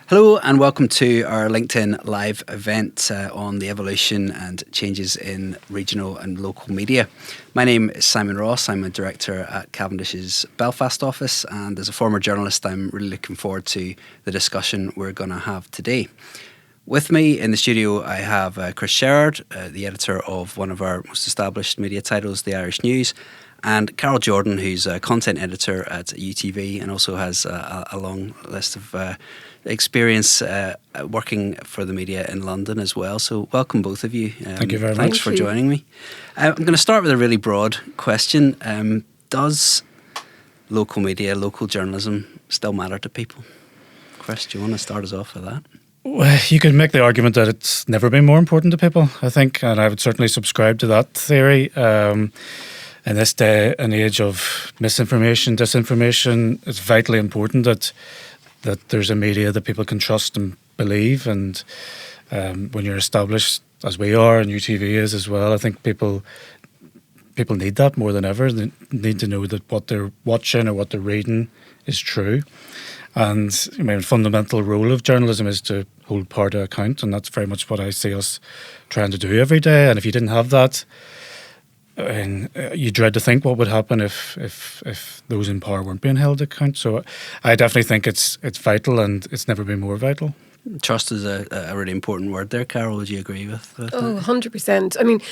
Hello and welcome to our LinkedIn Live event on the evolution and changes in regional and local media. My name is Symon Ross. I'm a director at Cavendish's Belfast office, and as a former journalist, I'm really looking forward to the discussion we're going to have today. With me in the studio, I have Chris Sherrard, the editor of one of our most established media titles, The Irish News, and Carol Jordan, who's a content editor at UTV and also has a long list of experience working for the media in London as well. So welcome both of you. Thank you very much. Thanks for joining me. I'm going to start with a really broad question. Does local media, local journalism still matter to people? Chris, do you want to start us off with that? Well, you could make the argument that it's never been more important to people, I think, and I would certainly subscribe to that theory. In this day and age of misinformation, disinformation, it's vitally important that there's a media that people can trust and believe. And when you're established, as we are, and UTV is as well, I think people need that more than ever. They need to know that what they're watching or what they're reading is true. And I mean, fundamental role of journalism is to hold power to account, and that's very much what I see us trying to do every day. And if you didn't have that, and you dread to think what would happen if those in power weren't being held to account. So I definitely think it's vital, and it's never been more vital. Trust is a really important word there. Carol, would you agree with that? 100%. I mean,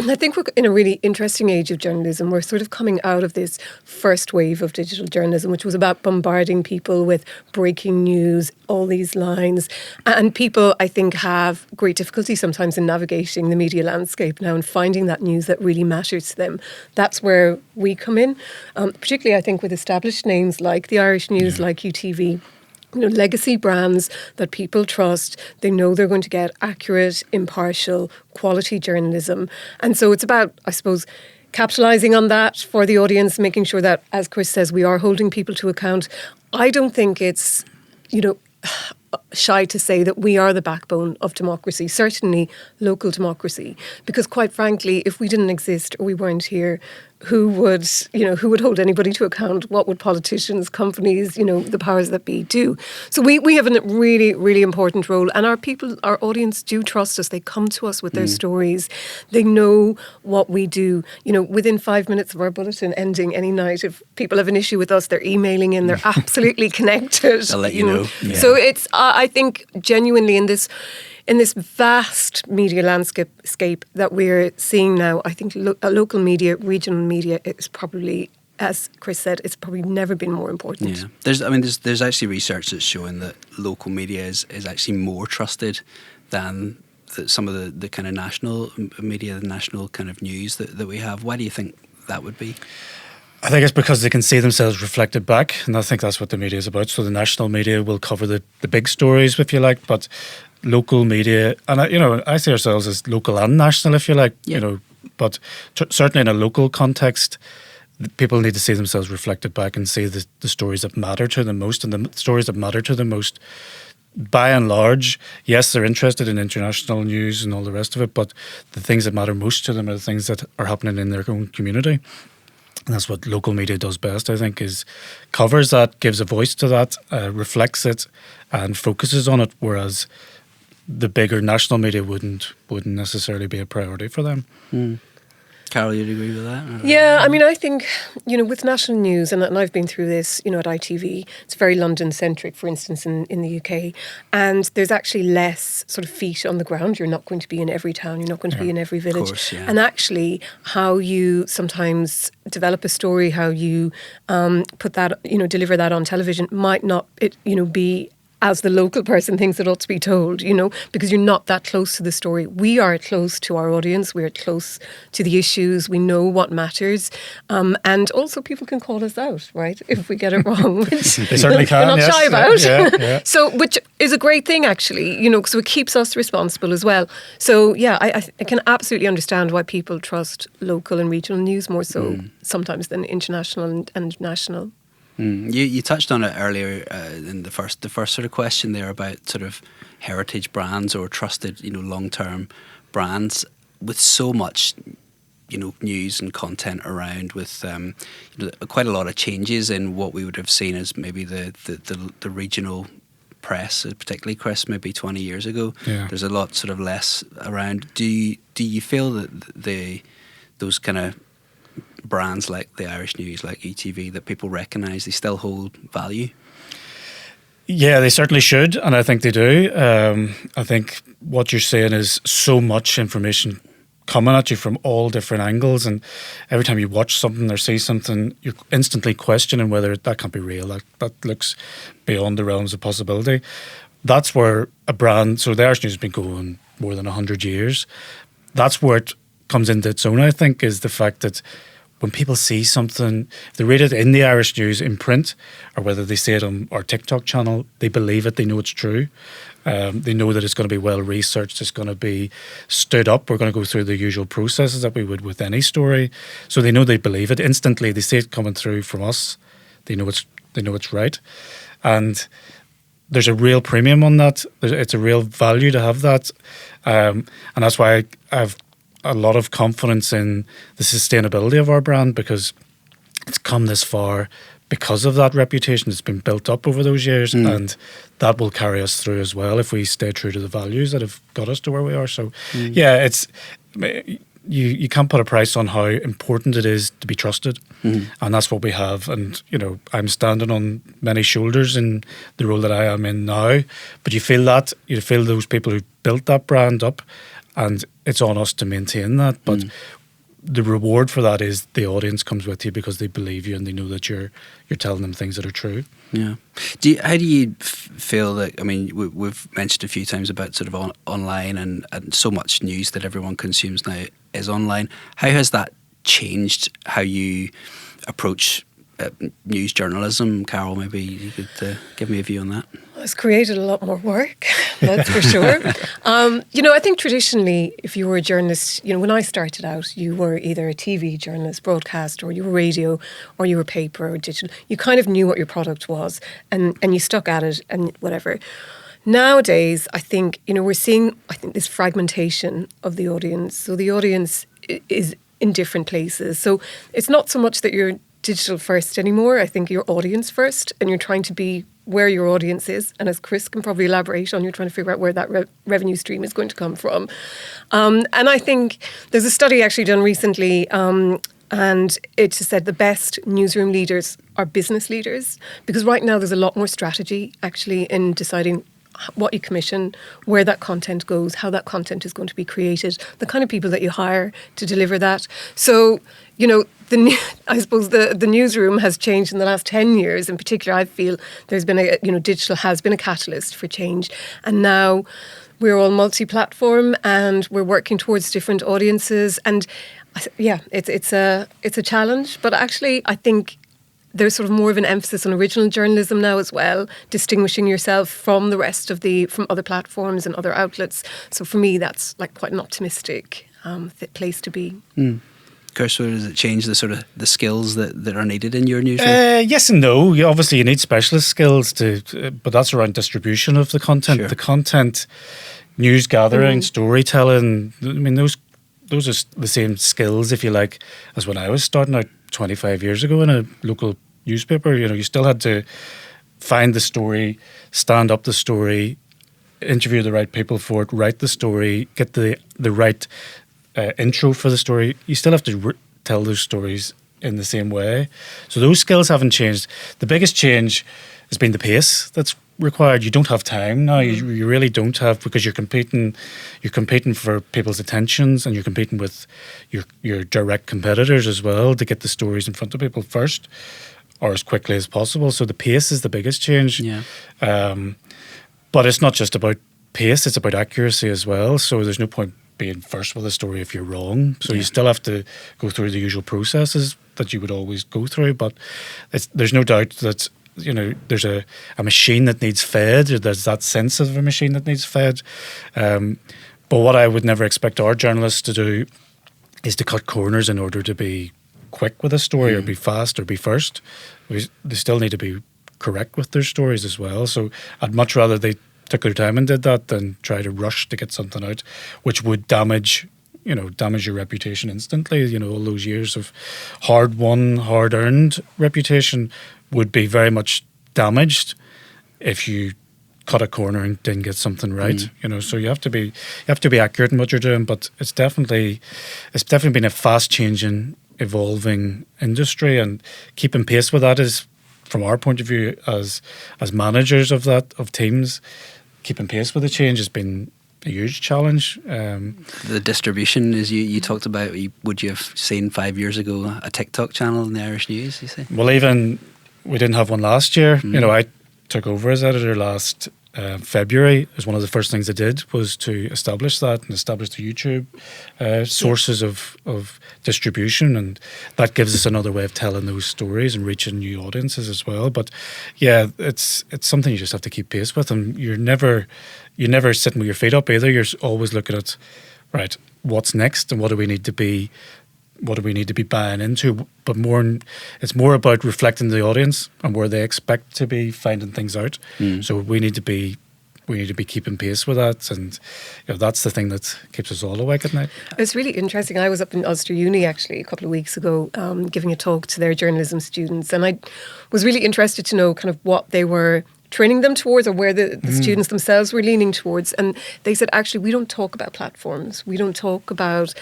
I think we're in a really interesting age of journalism. We're sort of coming out of this first wave of digital journalism, which was about bombarding people with breaking news, all these lines. And people, I think, have great difficulty sometimes in navigating the media landscape now and finding that news that really matters to them. That's where we come in, particularly, I think, with established names like the Irish News, like UTV. Legacy brands that people trust. They know they're going to get accurate, impartial, quality journalism. And so it's about, I suppose, capitalising on that for the audience, making sure that, as Chris says, we are holding people to account. I don't think it's, shy to say that we are the backbone of democracy, certainly local democracy. Because quite frankly, if we didn't exist or we weren't here, who would hold anybody to account? What would politicians, companies, the powers that be do? So we have a really, really important role, and our audience do trust us. They come to us with their stories. They know what we do. Within 5 minutes of our bulletin ending any night, if people have an issue with us, they're emailing in. They're absolutely connected. I'll let you know. Yeah. So it's, I think, genuinely in this vast media landscape that we're seeing now, I think local media, regional media is probably, as Chris said, it's probably never been more important. Yeah, there's actually research that's showing that local media is actually more trusted than some of the kind of national media, the national kind of news that we have. Why do you think that would be? I think it's because they can see themselves reflected back, and I think that's what the media is about. So the national media will cover the big stories, if you like, but local media, and I see ourselves as local and national, if you like, but certainly in a local context, people need to see themselves reflected back and see the stories that matter to them most. And the stories that matter to them most, by and large, yes, they're interested in international news and all the rest of it, but the things that matter most to them are the things that are happening in their own community. And that's what local media does best, I think, is covers that, gives a voice to that, reflects it and focuses on it, whereas the bigger national media wouldn't necessarily be a priority for them. Carol, you'd agree with that? Yeah, I mean, I think, with national news, and I've been through this, at ITV, it's very London-centric, for instance, in the UK, and there's actually less sort of feet on the ground. You're not going to be in every town, you're not going to be in every village. Of course, yeah. And actually, how you sometimes develop a story, how you put that, deliver that on television might not, be as the local person thinks it ought to be told, because you're not that close to the story. We are close to our audience. We are close to the issues. We know what matters. And also people can call us out, right, if we get it wrong. Which they certainly can, we're not shy about. Yeah. So, which is a great thing, actually, so it keeps us responsible as well. So, yeah, I can absolutely understand why people trust local and regional news more so sometimes than international and national. You touched on it earlier in the first sort of question there about sort of heritage brands or trusted, long-term brands. With so much, news and content around, with quite a lot of changes in what we would have seen as maybe the regional press, particularly Chris, maybe 20 years ago. Yeah. There's a lot sort of less around. Do you feel that those kind of brands like the Irish News, like ETV, that people recognise, they still hold value? Yeah, they certainly should, and I think they do. I think what you're saying is so much information coming at you from all different angles, and every time you watch something or see something, you're instantly questioning whether that can't be real. That looks beyond the realms of possibility. That's where a brand, so the Irish News has been going more than 100 years. That's where it comes into its own, I think, is the fact that when people see something, if they read it in the Irish News in print, or whether they see it on our TikTok channel, they believe it, they know it's true. They know that it's going to be well researched, it's going to be stood up, we're going to go through the usual processes that we would with any story. So they know they believe it instantly, they see it coming through from us, they know it's right. And there's a real premium on that. It's a real value to have that. And that's why I've a lot of confidence in the sustainability of our brand, because it's come this far because of that reputation. It's been built up over those years, and that will carry us through as well if we stay true to the values that have got us to where we are. So yeah, it's you can't put a price on how important it is to be trusted, and that's what we have. And I'm standing on many shoulders in the role that I am in now, but you feel those people who built that brand up, and it's on us to maintain that. But the reward for that is the audience comes with you because they believe you and they know that you're telling them things that are true. Yeah. How do you feel that, I mean, we've mentioned a few times about sort of online and so much news that everyone consumes now is online. How has that changed how you approach news journalism? Carol, maybe you could give me a view on that. It's created a lot more work, that's for sure. I think traditionally, if you were a journalist, when I started out, you were either a TV journalist, broadcast, or you were radio, or you were paper or digital. You kind of knew what your product was, and you stuck at it and whatever. Nowadays, I think, we're seeing, this fragmentation of the audience. So the audience is in different places. So it's not so much that you're digital first anymore. I think you're audience first, and you're trying to be where your audience is. And as Chris can probably elaborate on, you're trying to figure out where that revenue stream is going to come from. And I think there's a study actually done recently, and it just said the best newsroom leaders are business leaders, because right now there's a lot more strategy actually in deciding what you commission, where that content goes, how that content is going to be created, the kind of people that you hire to deliver that. So, I suppose the newsroom has changed in the last 10 years. In particular, I feel there's been digital has been a catalyst for change. And now we're all multi-platform and we're working towards different audiences. And yeah, it's a challenge. But actually, I think there's sort of more of an emphasis on original journalism now as well, distinguishing yourself from the rest of from other platforms and other outlets. So for me, that's like quite an optimistic place to be. Kirsty, does it change the sort of the skills that are needed in your newsroom? Yes and no. Obviously, you need specialist skills but that's around distribution of the content. Sure. The content, news gathering, storytelling. I mean, those are the same skills, if you like, as when I was starting out 25 years ago in a local newspaper. You still had to find the story, stand up the story, interview the right people for it, write the story, get the right intro for the story. You still have to tell those stories in the same way. So those skills haven't changed. The biggest change has been the pace that's required. You don't have time now. You really don't have, because you're competing for people's attentions, and you're competing with your direct competitors as well to get the stories in front of people first or as quickly as possible. So the pace is the biggest change. Yeah. But it's not just about pace, it's about accuracy as well. So there's no point being first with a story if you're wrong. So you still have to go through the usual processes that you would always go through. But there's no doubt that there's a machine that needs fed, or there's that sense of a machine that needs fed. But what I would never expect our journalists to do is to cut corners in order to be quick with a story or be fast or be first. They still need to be correct with their stories as well. So I'd much rather they took their time and did that than try to rush to get something out, which would damage your reputation instantly. All those years of hard-won, hard-earned reputation would be very much damaged if you cut a corner and didn't get something right. You know, so you have to be accurate in what you're doing. But it's definitely been a fast changing, evolving industry, and keeping pace with that is, from our point of view as managers of teams, keeping pace with the change has been a huge challenge. The distribution, as you talked about, would you have seen 5 years ago a TikTok channel in the Irish News, you say? Well, even we didn't have one last year. You know, I took over as editor last February. It was one of the first things I did was to establish that and establish the YouTube sources of distribution, and that gives us another way of telling those stories and reaching new audiences as well. But yeah, it's something you just have to keep pace with, and you're never sitting with your feet up either. You're always looking at, right, what's next and what do we need to be buying into, but it's more about reflecting the audience and where they expect to be finding things out. So we need to be keeping pace with that, and that's the thing that keeps us all awake at night. It's really interesting. I was up in Ulster Uni actually a couple of weeks ago, giving a talk to their journalism students, and I was really interested to know kind of what they were training them towards, or where the students themselves were leaning towards. And they said, actually, we don't talk about platforms. We don't talk about,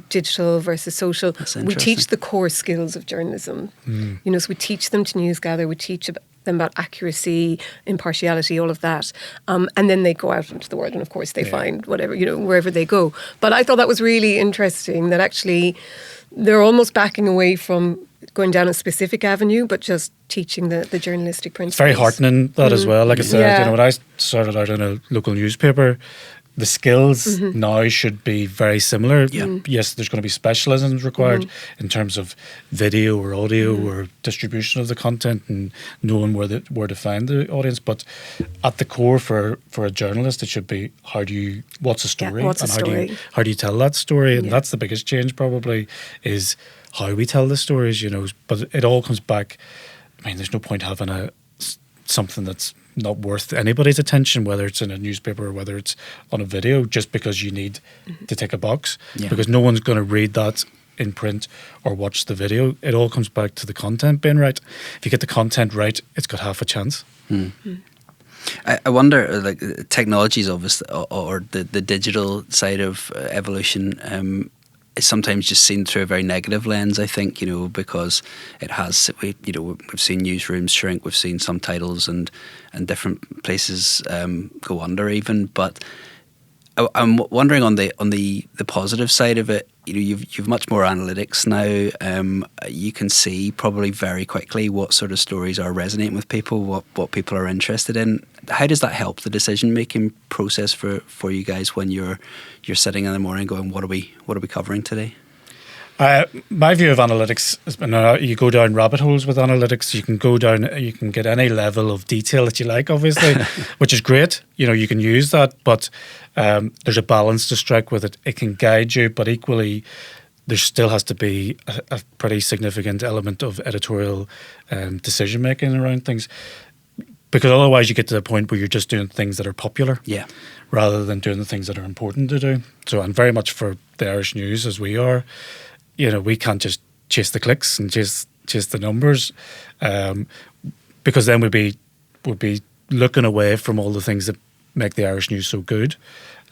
digital versus social. We teach the core skills of journalism. So we teach them to newsgather. We teach them about accuracy, impartiality, all of that. And then they go out into the world, and of course they find whatever, wherever they go. But I thought that was really interesting, that actually they're almost backing away from going down a specific avenue, but just teaching the journalistic principles. It's very heartening, that as well. Like I said, when I started out in a local newspaper, the skills now should be very similar. Yes, there's going to be specialisms required in terms of video or audio or distribution of the content and knowing where to find the audience. But at the core for a journalist, it should be what's a story, how do you tell that story, and that's the biggest change probably, is how we tell the stories. But it all comes back. I mean, there's no point having something that's not worth anybody's attention, whether it's in a newspaper or whether it's on a video, just because you need to tick a box, because no one's going to read that in print or watch the video. It all comes back to the content being right. If you get the content right, it's got half a chance. I wonder, like, technology is obviously, or the digital side of evolution, is sometimes just seen through a very negative lens, I think, because it has, we've seen newsrooms shrink, we've seen some titles and different places go under even. But I'm wondering on the positive side of it, you've much more analytics now. You can see probably very quickly what sort of stories are resonating with people, what people are interested in. How does that help the decision-making process for you guys when you're sitting in the morning going, what are we covering today? My view of analytics is, you go down rabbit holes with analytics. You can get any level of detail that you like, obviously, which is great. You can use that, but there's a balance to strike with it. It can guide you, but equally, there still has to be a pretty significant element of editorial decision making around things. Because otherwise you get to the point where you're just doing things that are popular, rather than doing the things that are important to do. So, and very much for the Irish News as we are, we can't just chase the clicks and chase the numbers, because then we'd be looking away from all the things that make the Irish News so good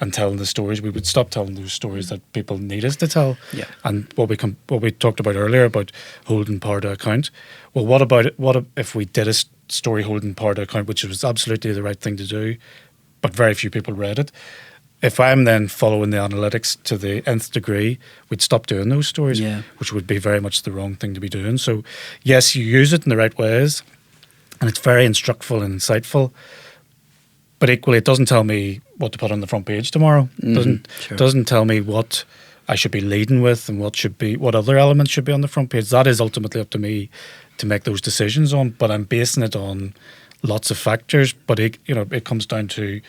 and telling the stories. We would stop telling those stories that people need us to tell. And what we talked about earlier about holding power to account. Well, what if we did a story holding power to account, which was absolutely the right thing to do, but very few people read it? If I'm then following the analytics to the nth degree, we'd stop doing those stories, which would be very much the wrong thing to be doing. So yes, you use it in the right ways, and it's very instructful and insightful, but equally it doesn't tell me what to put on the front page tomorrow. Doesn't tell me what I should be leading with and what other elements should be on the front page. That is ultimately up to me to make those decisions on, but I'm basing it on lots of factors, but it comes down to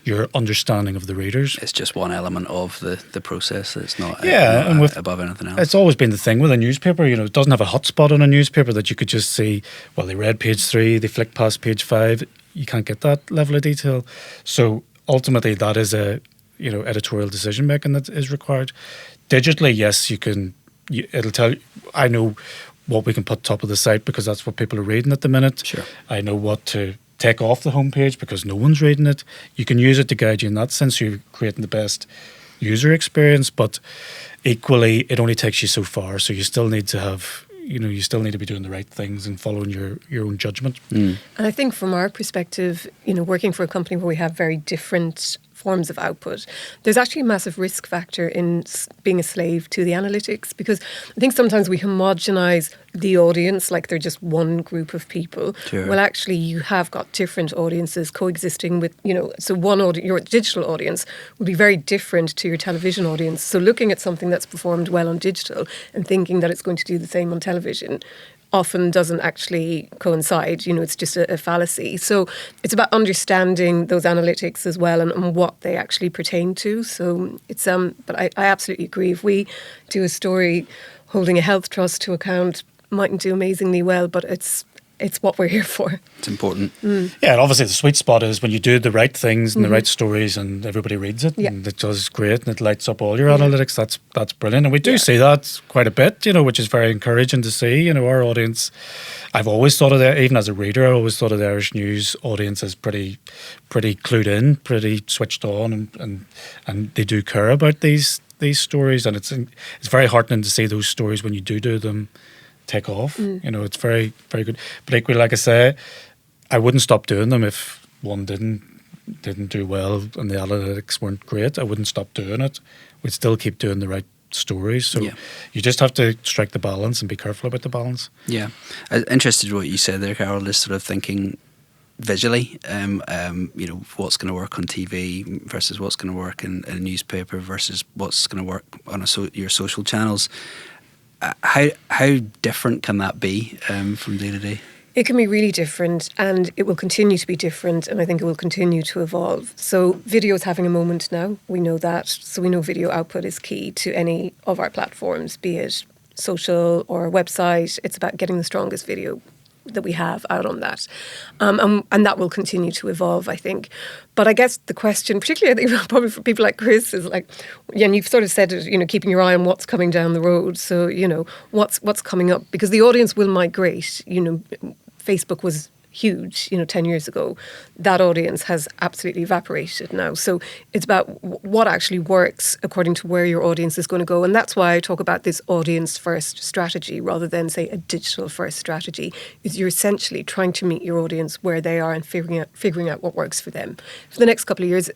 your understanding of the readers. It's just one element of the process. It's not above anything else. It's always been the thing with a newspaper. It doesn't have a hotspot on a newspaper that you could just see, well, they read page 3, they flicked past page 5. You can't get that level of detail. So ultimately that is a editorial decision making that is required. Digitally, yes, it'll tell you. I know what we can put top of the site because that's what people are reading at the minute. Sure. I know what to take off the homepage because no one's reading it. You can use it to guide you in that sense. You're creating the best user experience, but equally, it only takes you so far. So you still need to have, you still need to be doing the right things and following your own judgment. And I think from our perspective, working for a company where we have very different forms of output, there's actually a massive risk factor in being a slave to the analytics, because I think sometimes we homogenize the audience like they're just one group of people. Sure. Well, actually, you have got different audiences coexisting with, so your digital audience will be very different to your television audience. So looking at something that's performed well on digital and thinking that it's going to do the same on television often doesn't actually coincide. It's just a fallacy. So it's about understanding those analytics as well and what they actually pertain to. So it's but I absolutely agree. If we do a story holding a health trust to account, mightn't do amazingly well, but it's what we're here for. It's important. Yeah, and obviously the sweet spot is when you do the right things and the right stories and everybody reads it, Yeah. and it does great and it lights up all your analytics. That's brilliant. And we do see that quite a bit, which is very encouraging to see. Our audience, I've always thought of that, even as a reader, I always thought of the Irish News audience as pretty clued in, pretty switched on, and they do care about these stories. And it's very heartening to see those stories when you do them take off. It's very, very good. But equally, like I say, I wouldn't stop doing them if one didn't do well and the analytics weren't great. I wouldn't stop doing it. We'd still keep doing the right stories. So you just have to strike the balance and be careful about the balance. Yeah. I'm interested in what you said there, Carol, just sort of thinking visually, what's going to work on TV versus what's going to work in a newspaper versus what's going to work on your social channels. How different can that be from day to day? It can be really different, and it will continue to be different, and I think it will continue to evolve. So video is having a moment now. We know that. So we know video output is key to any of our platforms, be it social or website. It's about getting the strongest video that we have out on that. And that will continue to evolve, I think. But I guess the question, particularly I think probably for people like Chris, is like, and you've sort of said it, keeping your eye on what's coming down the road. So, what's coming up, because the audience will migrate. Facebook was huge, 10 years ago. That audience has absolutely evaporated now. So it's about what actually works according to where your audience is going to go. And that's why I talk about this audience first strategy rather than, say, a digital first strategy. Is you're essentially trying to meet your audience where they are and figuring out what works for them. For the next couple of years,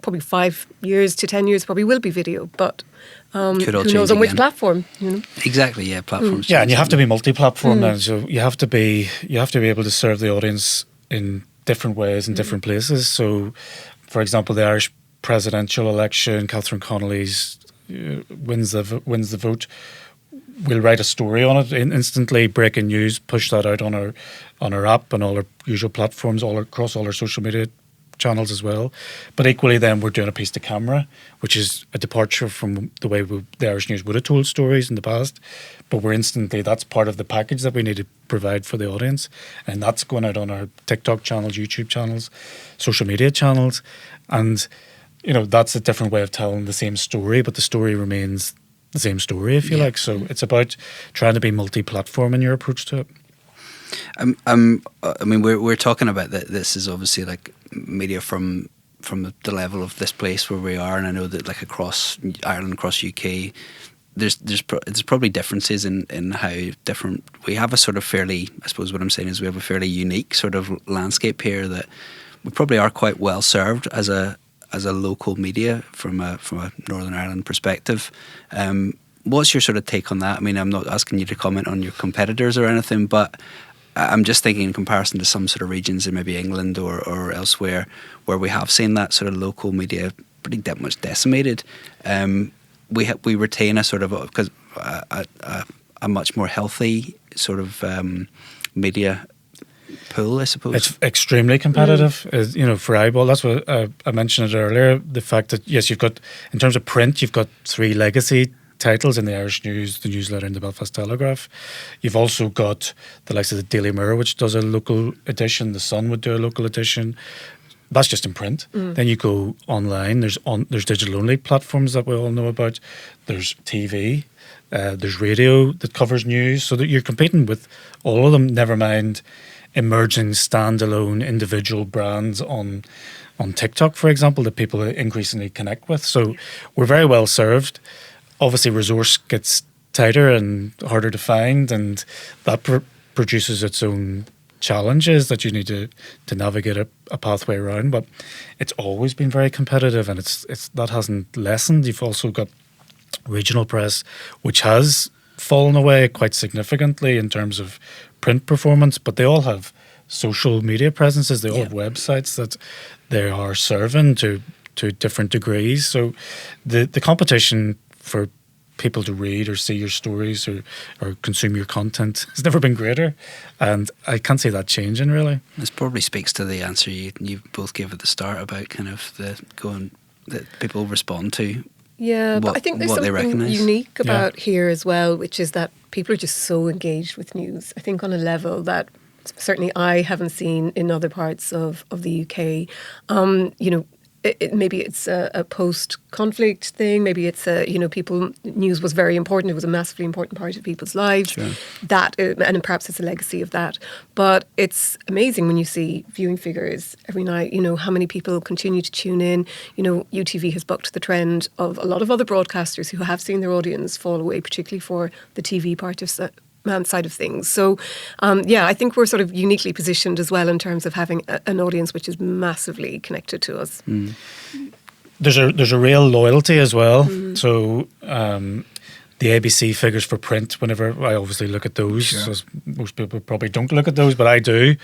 probably 5 years to 10 years probably will be video, but who knows on which platform? Exactly, yeah, platforms. Yeah, and you have to be multi-platform now, so you have to be able to serve the audience in different ways in different places. So, for example, the Irish presidential election, Catherine Connolly's wins the vote. We'll write a story on it instantly, breaking news, push that out on our app and all our usual platforms, all across all our social media channels as well. But equally then we're doing a piece to camera, which is a departure from the way the Irish News would have told stories in the past. But that's part of the package that we need to provide for the audience. And that's going out on our TikTok channels, YouTube channels, social media channels. And, that's a different way of telling the same story, but the story remains the same story, if you like. So it's about trying to be multi-platform in your approach to it. We're talking about that. This is obviously like media from the level of this place where we are, and I know that like across Ireland, across UK, there's probably differences in how different we have a sort of fairly. I suppose what I'm saying is we have a fairly unique sort of landscape here that we probably are quite well served as a local media from a Northern Ireland perspective. What's your sort of take on that? I mean, I'm not asking you to comment on your competitors or anything, but I'm just thinking in comparison to some sort of regions in maybe England or elsewhere where we have seen that sort of local media pretty much decimated. We retain a sort of a much more healthy sort of media pool, I suppose. It's extremely competitive, for eyeball. That's what I mentioned it earlier. The fact that yes, you've got in terms of print, you've got 3 legacy titles in the Irish News, the newsletter, and the Belfast Telegraph. You've also got the likes of the Daily Mirror, which does a local edition. The Sun would do a local edition. That's just in print. Then you go online. There's digital only platforms that we all know about. There's TV. There's radio that covers news. So that you're competing with all of them. Never mind emerging standalone individual brands on TikTok, for example, that people increasingly connect with. So we're very well served. Obviously, resource gets tighter and harder to find, and that produces its own challenges that you need to navigate a pathway around. But it's always been very competitive, and it's that hasn't lessened. You've also got regional press, which has fallen away quite significantly in terms of print performance, but they all have social media presences. They all have websites that they are serving to different degrees. So the competition for people to read or see your stories or consume your content has never been greater, and I can't see that changing really. This probably speaks to the answer you both gave at the start about kind of that people respond to. Yeah, but I think there's something unique about here as well, which is that people are just so engaged with news. I think on a level that certainly I haven't seen in other parts of the UK. Maybe it's a post-conflict thing. Maybe it's news was very important. It was a massively important part of people's lives. Sure. And perhaps it's a legacy of that. But it's amazing when you see viewing figures every night. How many people continue to tune in. UTV has bucked the trend of a lot of other broadcasters who have seen their audience fall away, particularly for the TV part of side of things. So, I think we're sort of uniquely positioned as well in terms of having an audience which is massively connected to us. Mm. There's a real loyalty as well. Mm. So the ABC figures for print, whenever I obviously look at those, sure. As most people probably don't look at those, but I do.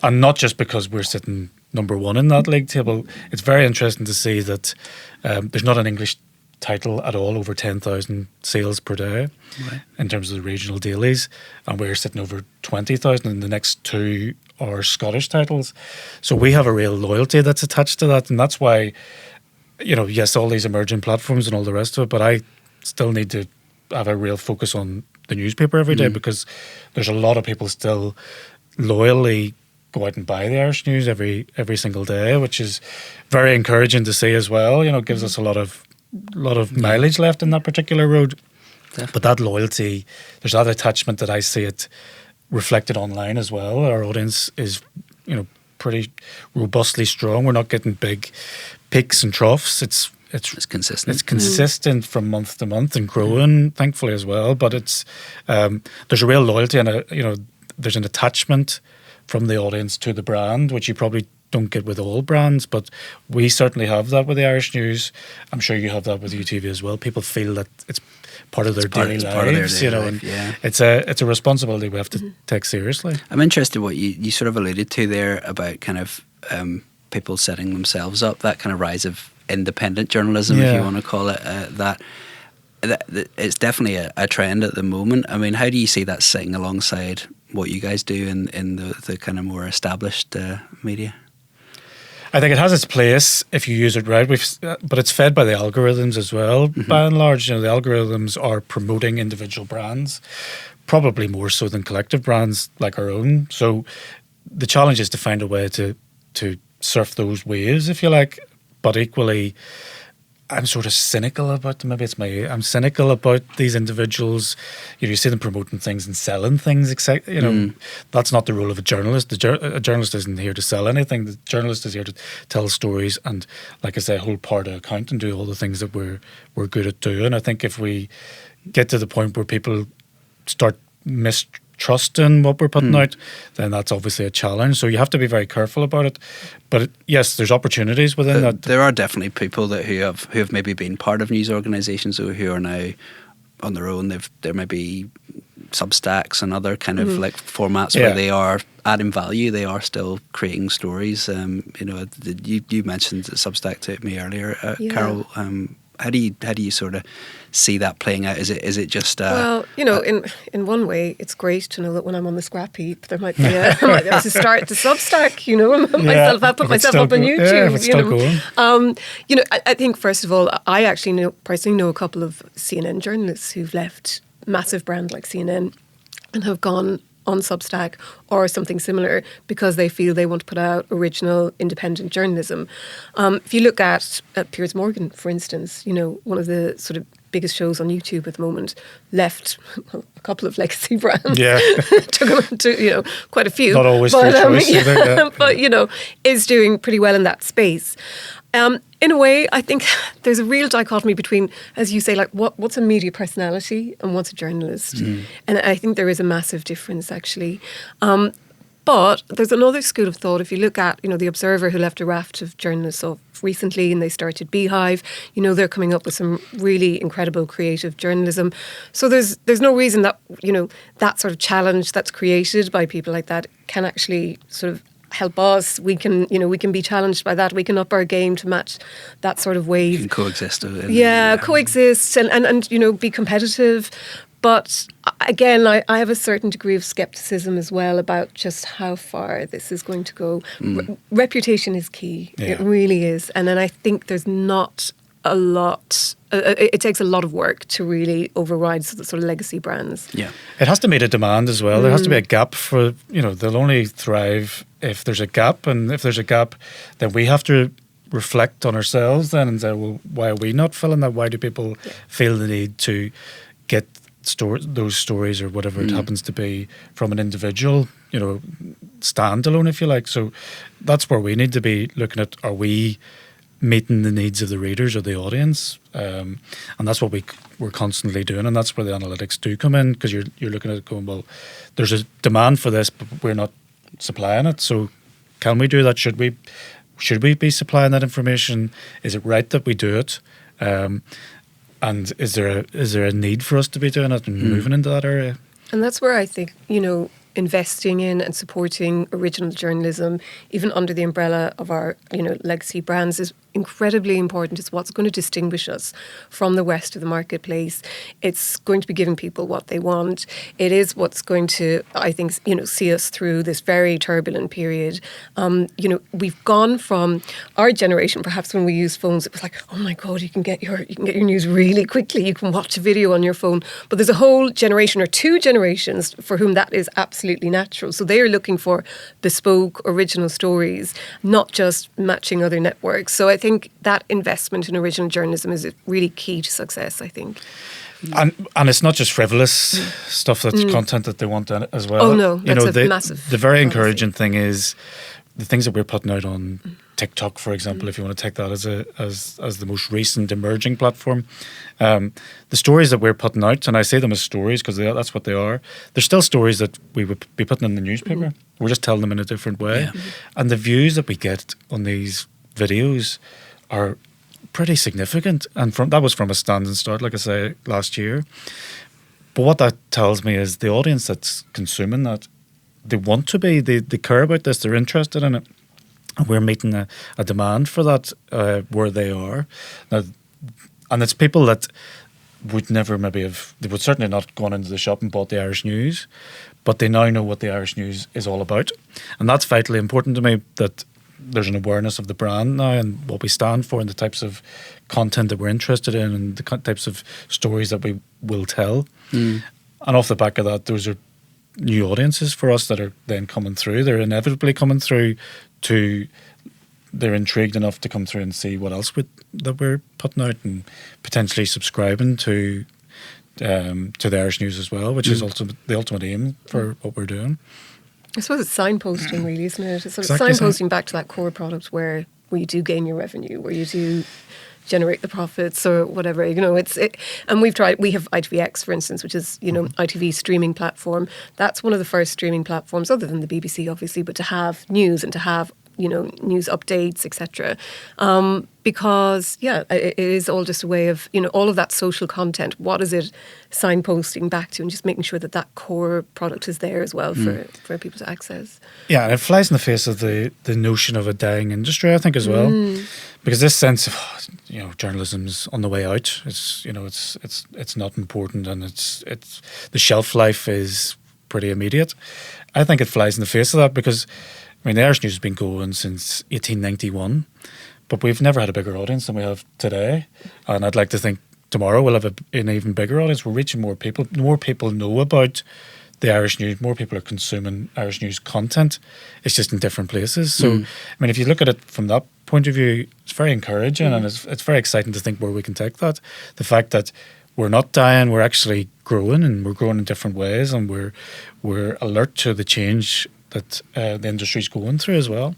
And not just because we're sitting number one in that league table. It's very interesting to see that there's not an English title at all over 10,000 sales per day, right, in terms of the regional dailies, and we're sitting over 20,000, and the next two are Scottish titles. So we have a real loyalty that's attached to that, and that's why, yes, all these emerging platforms and all the rest of it, but I still need to have a real focus on the newspaper every day, because there's a lot of people still loyally go out and buy the Irish News every single day, which is very encouraging to see as well. It gives us a lot of mileage left in that particular road. Definitely. But that loyalty, there's that attachment that I see it reflected online as well. Our audience is, pretty robustly strong. We're not getting big peaks and troughs. It's consistent. It's consistent from month to month and growing, thankfully as well. But it's there's a real loyalty and there's an attachment from the audience to the brand, which you probably don't get with all brands, but we certainly have that with the Irish News. I'm sure you have that with UTV as well. People feel that it's part of their daily lives, and it's a responsibility we have to take seriously. I'm interested what you sort of alluded to there about kind of people setting themselves up, that kind of rise of independent journalism, if you want to call it that. It's definitely a trend at the moment. I mean, how do you see that sitting alongside what you guys do in the kind of more established media? I think it has its place if you use it right, but it's fed by the algorithms as well. Mm-hmm. By and large, the algorithms are promoting individual brands, probably more so than collective brands like our own. So the challenge is to find a way to surf those waves, if you like, but equally I'm sort of cynical about them. Maybe I'm cynical about these individuals. You see them promoting things and selling things. That's not the role of a journalist. A journalist isn't here to sell anything. The journalist is here to tell stories and, like I say, hold part of account and do all the things that we're good at doing. I think if we get to the point where people start mistrusting what we're putting out, then that's obviously a challenge. So you have to be very careful about it. But yes, there's opportunities within that. There are definitely people who have maybe been part of news organisations or who are now on their own. There may be Substacks and other kind of like formats where they are adding value. They are still creating stories. You mentioned Substack to me earlier, Carol. How do you sort of see that playing out? Is it just in one way it's great to know that when I'm on the scrap heap there might be I might be able to start the Substack, I put myself up on YouTube. I think first of all I actually personally know a couple of CNN journalists who've left massive brands like CNN and have gone on Substack or something similar because they feel they want to put out original independent journalism. If you look at Piers Morgan, for instance, one of the sort of biggest shows on YouTube at the moment, left a couple of legacy brands. Yeah. Took them to, quite a few. Not always their choice either, yeah. But, is doing pretty well in that space. In a way, I think there's a real dichotomy between, as you say, like what's a media personality and what's a journalist. And I think there is a massive difference, actually. But there's another school of thought. If you look at, The Observer, who left a raft of journalists off recently, and they started Beehive, they're coming up with some really incredible creative journalism. So there's no reason that, that sort of challenge that's created by people like that can actually sort of help us. We can be challenged by that. We can up our game to match that sort of wave. You can coexist. Coexist and be competitive. But again, I have a certain degree of skepticism as well about just how far this is going to go. Reputation is key. Yeah. It really is. And then I think there's not a lot. It takes a lot of work to really override the sort of legacy brands. Yeah, it has to meet a demand as well. There has to be a gap for they'll only thrive if there's a gap, and if there's a gap, then we have to reflect on ourselves then and say, well, why are we not filling that? Why do people feel the need to get those stories or whatever it happens to be from an individual, standalone, if you like? So that's where we need to be looking at: are we meeting the needs of the readers or the audience? And that's what we're constantly doing, and that's where the analytics do come in, because you're looking at it going, well, there's a demand for this, but we're not supplying it. So can we do that? Should we be supplying that information? Is it right that we do it? And is there a need for us to be doing it and moving into that area? And that's where I think, investing in and supporting original journalism, even under the umbrella of our, legacy brands, is incredibly important. It's what's going to distinguish us from the rest of the marketplace. It's going to be giving people what they want. It is what's going to, I think, see us through this very turbulent period. We've gone from our generation, perhaps when we used phones, it was like, oh my God, you can get your news really quickly. You can watch a video on your phone. But there's a whole generation or two generations for whom that is absolutely natural. So they are looking for bespoke, original stories, not just matching other networks. So I think that investment in original journalism is really key to success, I think. And it's not just frivolous stuff, that's content that they want as well. Oh no, that's massive. The very encouraging thing is the things that we're putting out on TikTok, for example, if you want to take that as the most recent emerging platform. The stories that we're putting out, and I say them as stories because that's what they are, they're still stories that we would be putting in the newspaper. We're just telling them in a different way. Yeah. And the views that we get on these videos are pretty significant, and that was from a standing start, like I say, last year. But what that tells me is the audience that's consuming that, they want to be, they care about this, they're interested in it, and we're meeting a demand for that where they are now. And it's people that would never they would certainly not gone into the shop and bought the Irish News, but they now know what the Irish News is all about, and that's vitally important to me, that there's an awareness of the brand now and what we stand for and the types of content that we're interested in and the types of stories that we will tell. And off the back of that, those are new audiences for us that are then coming through. They're inevitably coming through they're intrigued enough to come through and see what else that we're putting out, and potentially subscribing to the Irish News as well, which is the ultimate aim for what we're doing. I suppose it's signposting, really, isn't it? It's sort of exactly signposting back to that core product where you do gain your revenue, where you do generate the profits or whatever. And we have ITVX, for instance, which is, ITV streaming platform. That's one of the first streaming platforms, other than the BBC, obviously, but to have news and to have, news updates, etc. Because, it is all just a way of, all of that social content, what is it signposting back to, and just making sure that core product is there as well for people to access. Yeah, and it flies in the face of the notion of a dying industry, I think, as well. Because this sense of, journalism's on the way out. It's, it's not important, and it's the shelf life is pretty immediate. I think it flies in the face of that because, the Irish News has been going since 1891, but we've never had a bigger audience than we have today. And I'd like to think tomorrow we'll have an even bigger audience. We're reaching more people. More people know about the Irish News. More people are consuming Irish News content. It's just in different places. So, if you look at it from that point of view, it's very encouraging, and it's very exciting to think where we can take that. The fact that we're not dying. We're actually growing, and we're growing in different ways, and we're alert to the change that the industry's going through as well.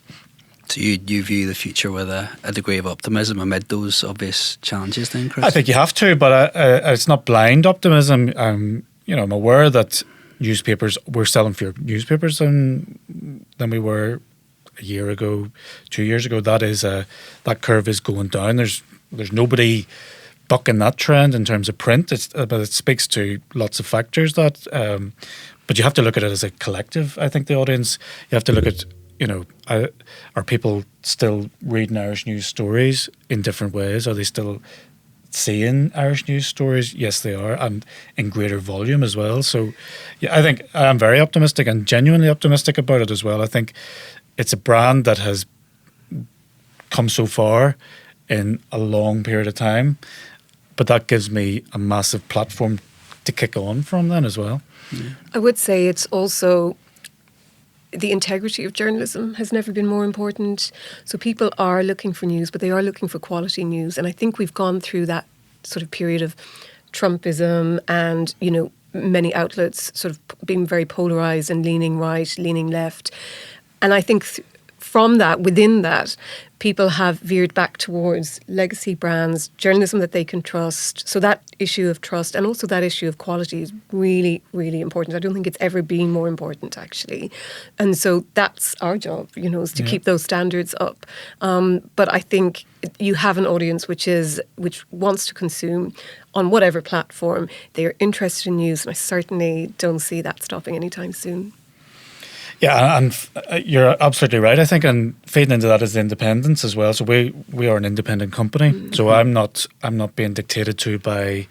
So you view the future with a degree of optimism amid those obvious challenges then, Chris? I think you have to, but it's not blind optimism. I'm aware that we're selling fewer newspapers than we were a year ago, 2 years ago. That curve is going down. There's nobody bucking that trend in terms of print. But it speaks to lots of factors that. But you have to look at it as a collective. I think the audience. You have to look at. Are people still reading Irish news stories in different ways? Are they still seeing Irish news stories? Yes, they are, and in greater volume as well. So, yeah, I think I'm very optimistic and genuinely optimistic about it as well. I think it's a brand that has come so far in a long period of time, but that gives me a massive platform to kick on from then as well. I would say it's also the integrity of journalism has never been more important. So people are looking for news, but they are looking for quality news. And I think we've gone through that sort of period of Trumpism and, many outlets sort of being very polarised and leaning right, leaning left. And I think from that, within that, people have veered back towards legacy brands, journalism that they can trust. So that issue of trust and also that issue of quality is really, really important. I don't think it's ever been more important, actually. And so that's our job, is to keep those standards up. But I think you have an audience which wants to consume on whatever platform. They are interested in news, and I certainly don't see that stopping anytime soon. Yeah, and you're absolutely right, I think, and feeding into that is the independence as well. So we are an independent company, so I'm not being dictated to by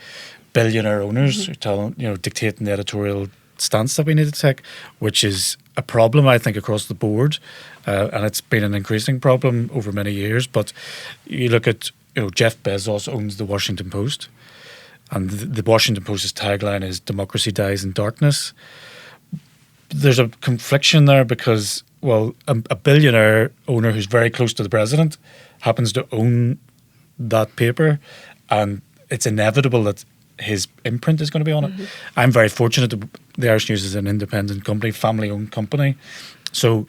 billionaire owners who dictating the editorial stance that we need to take, which is a problem, I think, across the board, and it's been an increasing problem over many years. But you look at, Jeff Bezos owns the Washington Post, and the Washington Post's tagline is "Democracy dies in darkness." There's a confliction there because, a billionaire owner who's very close to the president happens to own that paper, and it's inevitable that his imprint is going to be on it. I'm very fortunate that the Irish News is an independent company, family-owned company. So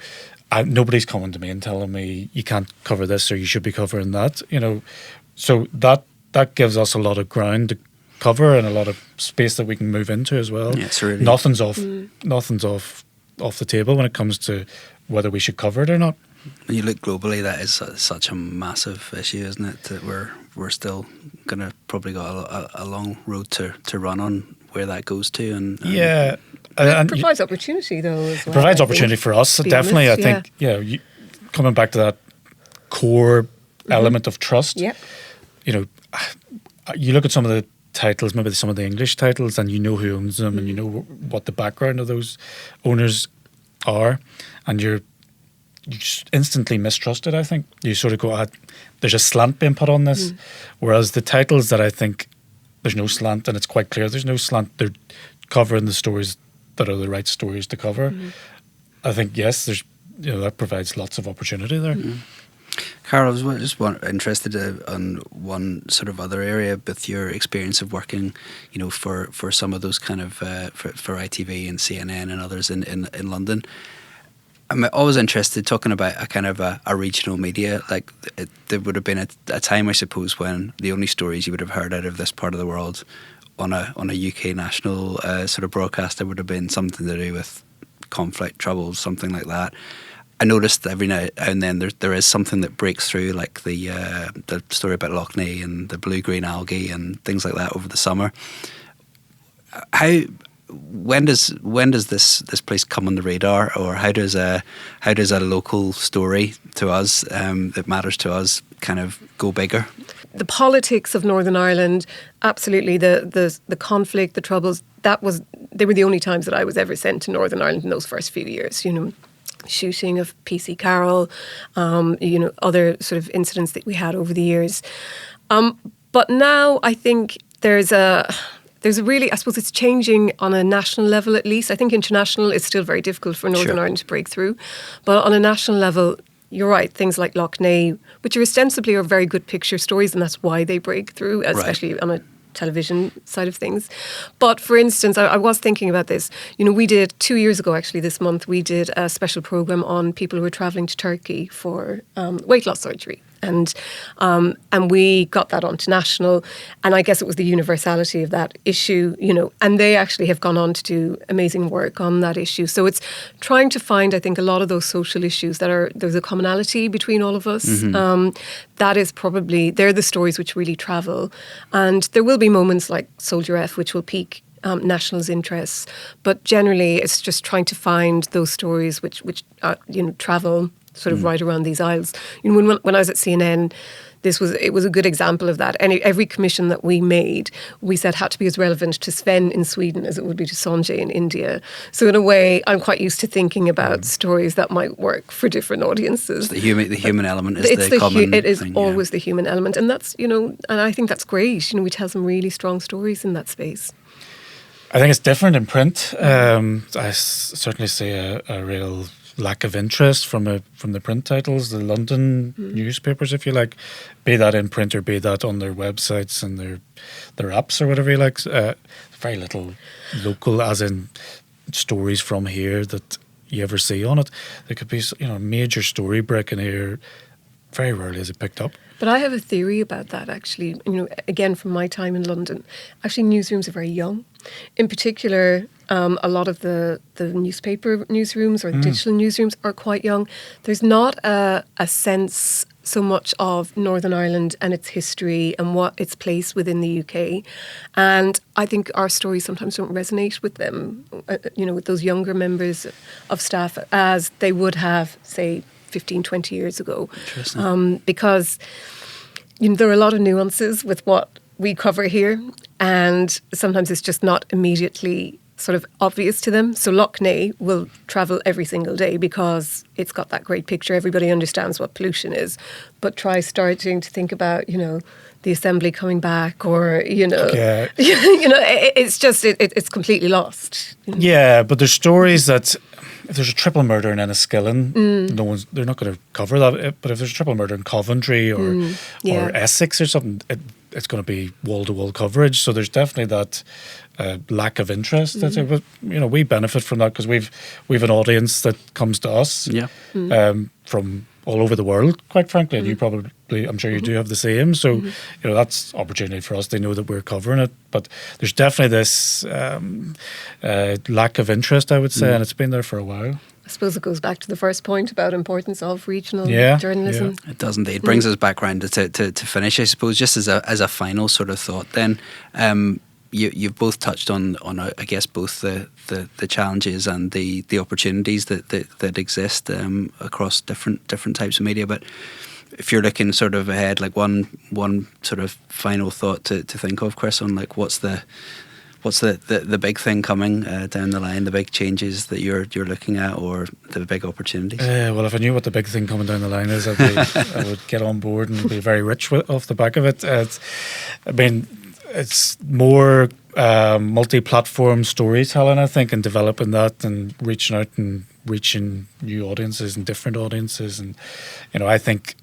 nobody's coming to me and telling me you can't cover this or you should be covering that. So that gives us a lot of ground to cover and a lot of space that we can move into as well. Yeah, it's really nothing's off the table when it comes to whether we should cover it or not. When you look globally, that is such a massive issue, isn't it? That we're still going to probably got a long road to run on where that goes to. And yeah. It provides opportunity, though, as well. It provides opportunity for us, definitely. I think, coming back to that core element of trust, you look at some of the titles, maybe some of the English titles, and you know who owns them and you know what the background of those owners are, and you just instantly mistrust it. I think you sort of go, there's a slant being put on this, whereas the titles that I think there's no slant, and it's quite clear there's no slant, they're covering the stories that are the right stories to cover. I think, yes, there's that provides lots of opportunity there. Carol, I was just interested on one sort of other area with your experience of working, for some of those kind of for ITV and CNN and others in London. I'm always interested talking about a kind of a regional media. Like there would have been a time, I suppose, when the only stories you would have heard out of this part of the world on a UK national sort of broadcaster would have been something to do with conflict, troubles, something like that. I noticed every now and then there is something that breaks through, like the story about Lough Neagh and the blue-green algae and things like that over the summer. When does this place come on the radar, or how does a local story to us that matters to us kind of go bigger? The politics of Northern Ireland, absolutely. The conflict, the troubles. They were the only times that I was ever sent to Northern Ireland in those first few years. Shooting of PC Carroll, other sort of incidents that we had over the years. But now I think there's a really, I suppose it's changing on a national level at least. I think international is still very difficult for Northern Ireland to break through. But on a national level, you're right, things like Lough Neagh, which are ostensibly very good picture stories, and that's why they break through, especially on a television side of things. But for instance, I was thinking about this. We did 2 years ago, actually, this month, we did a special program on people who were traveling to Turkey for weight loss surgery. And we got that onto national, and I guess it was the universality of that issue, and they actually have gone on to do amazing work on that issue. So it's trying to find, I think, a lot of those social issues there's a commonality between all of us. That is probably, they're the stories which really travel. And there will be moments like Soldier F, which will pique National's interests. But generally, it's just trying to find those stories which travel sort of right around these aisles. When I was at CNN, it was a good example of that. Every commission that we made, we said had to be as relevant to Sven in Sweden as it would be to Sanjay in India. So in a way, I'm quite used to thinking about stories that might work for different audiences. The human element is the common It is thing, always the human element, and that's and I think that's great. We tell some really strong stories in that space. I think it's different in print. I certainly see a real lack of interest from the print titles, the London newspapers, if you like, be that in print or be that on their websites and their apps or whatever you like. Very little local, as in stories from here that you ever see on it. There could be a major story breaking here. Very rarely is it picked up. But I have a theory about that, actually. Again, from my time in London, actually newsrooms are very young. In particular, a lot of the newspaper newsrooms or the digital newsrooms are quite young. There's not a sense so much of Northern Ireland and its history and what its place within the UK. And I think our stories sometimes don't resonate with them, with those younger members of staff as they would have, say, 15, 20 years ago. Because there are a lot of nuances with what we cover here, and sometimes it's just not immediately sort of obvious to them. So Lough Neagh will travel every single day because it's got that great picture. Everybody understands what pollution is. But try starting to think about, the assembly coming back, or, Yeah. it's just, it's completely lost. Yeah, but there's stories that if there's a triple murder in Enniskillen, they're not going to cover that. But if there's a triple murder in Coventry or Essex or something, it's going to be wall-to-wall coverage. So there's definitely that lack of interest. We benefit from that because we've an audience that comes to us from all over the world, quite frankly, and you probably, I'm sure you do have the same. So, that's opportunity for us. They know that we're covering it, but there's definitely this lack of interest, I would say, and it's been there for a while. I suppose it goes back to the first point about importance of regional journalism. Yeah. It does indeed. It brings us back round to finish, I suppose, just as a final sort of thought then. You've both touched on I guess both the challenges and the opportunities that exist across different types of media. But if you're looking sort of ahead, like one sort of final thought to think of, Chris, on like what's the big thing coming down the line, the big changes that you're looking at, or the big opportunities? Well, if I knew what the big thing coming down the line is, I would get on board and be very rich off the back of it. It's more multi-platform storytelling, I think, and developing that and reaching out and reaching new audiences and different audiences. And, I think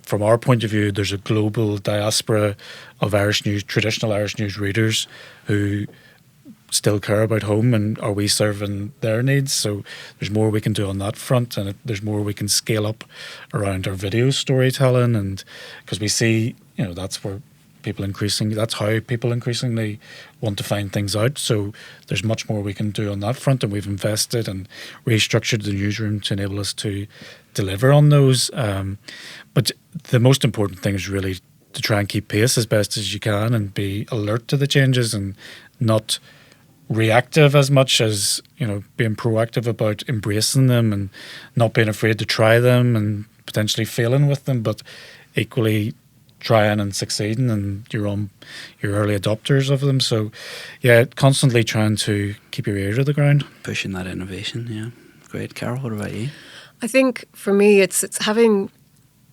from our point of view, there's a global diaspora of Irish news, traditional Irish news readers who still care about home, and are we serving their needs? So there's more we can do on that front, and there's more we can scale up around our video storytelling, and because we see, that's how people increasingly want to find things out. So there's much more we can do on that front, and we've invested and restructured the newsroom to enable us to deliver on those. But the most important thing is really to try and keep pace as best as you can and be alert to the changes and not reactive as much as, being proactive about embracing them and not being afraid to try them and potentially failing with them, but equally trying and succeeding, and you're early adopters of them. So constantly trying to keep your ear to the ground, pushing that innovation. Yeah, great. Carol, what about you? I think for me it's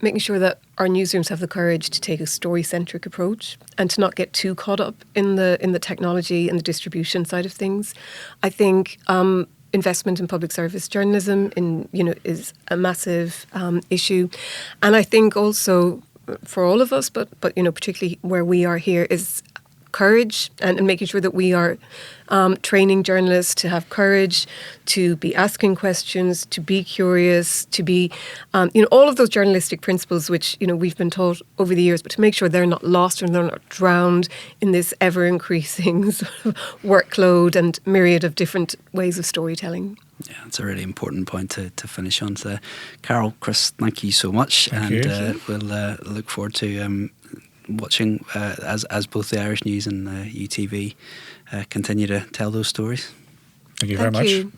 making sure that our newsrooms have the courage to take a story-centric approach and to not get too caught up in the technology and the distribution side of things. I think investment in public service journalism is a massive issue, and I think also for all of us, but particularly where we are here, is courage and making sure that we are training journalists to have courage, to be asking questions, to be curious, to be, all of those journalistic principles which, we've been taught over the years, but to make sure they're not lost and they're not drowned in this ever-increasing sort of workload and myriad of different ways of storytelling. Yeah, it's a really important point to finish on. So, Carol, Chris, thank you so much. Thank and we'll look forward to watching as both the Irish News and UTV continue to tell those stories. Thank you very much. You.